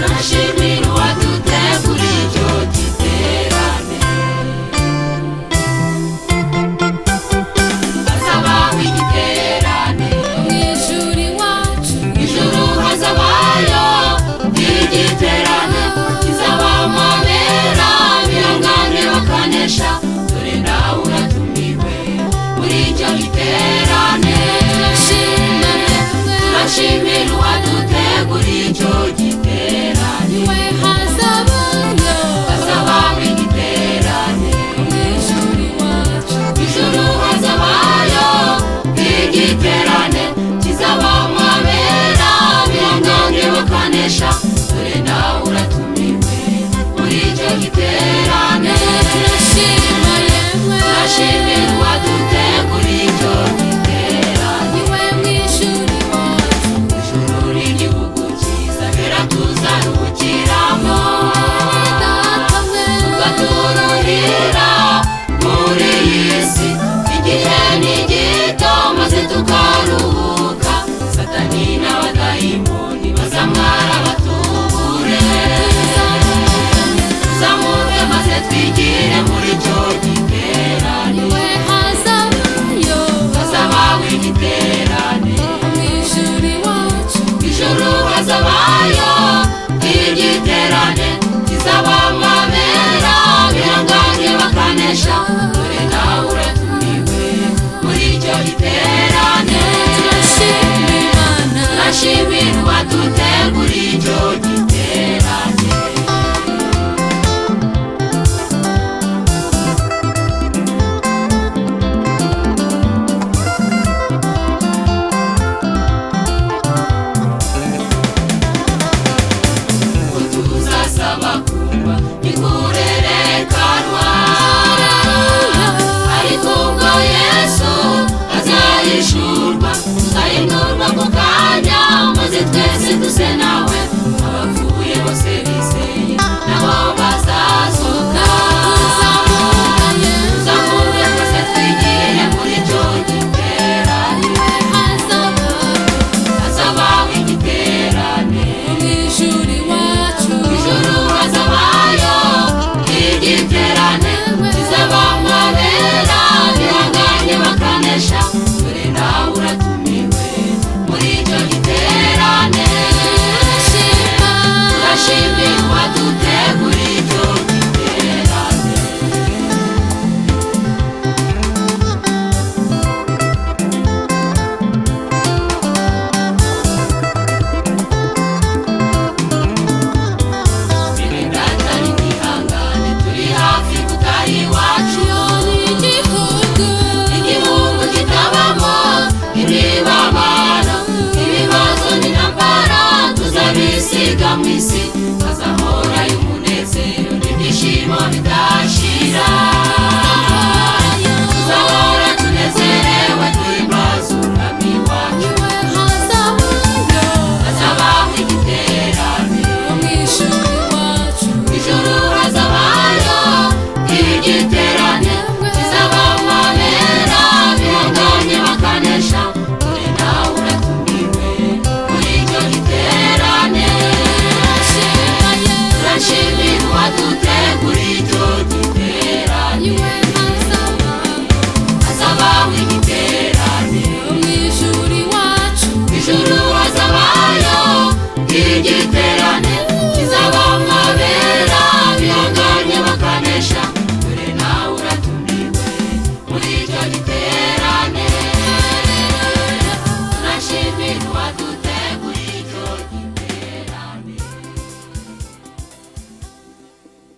turashimira uwaduteguriye icyo giterane. Hazabaho igiterane mw'ijuru iwacu, ijuru hazabayo igiterane kizabamo abera bihangane bakanesha, dore nawe uratumiwe muri icyo giterane. Turashimira uwaduteguriye icyo giterane. we hazabayo, Hazabaho igiterane mw'ijuru iwacu, ijuru hazabayo igiterane kizabamo abera bihangane bakanesha, dore nawe uratumiwe muri icyo giterane. turashima yemwe, Turashimira uwaduteguriye icyo giterane. we mw'ijuru iwacu, Ijuru n'igihugu cyiza bera tuzaruhukiramo, data mwe, tugaturuhira muri iyi si. Igihe ni gito maze tukaruhuka, Satani n'abadayimoni bazamwara batubure. Tuzamuke maze twigire muri icyo giterane. we hazabayo, Hazabaho igiterane mw'ijuru iwacu, ijuru hazabayo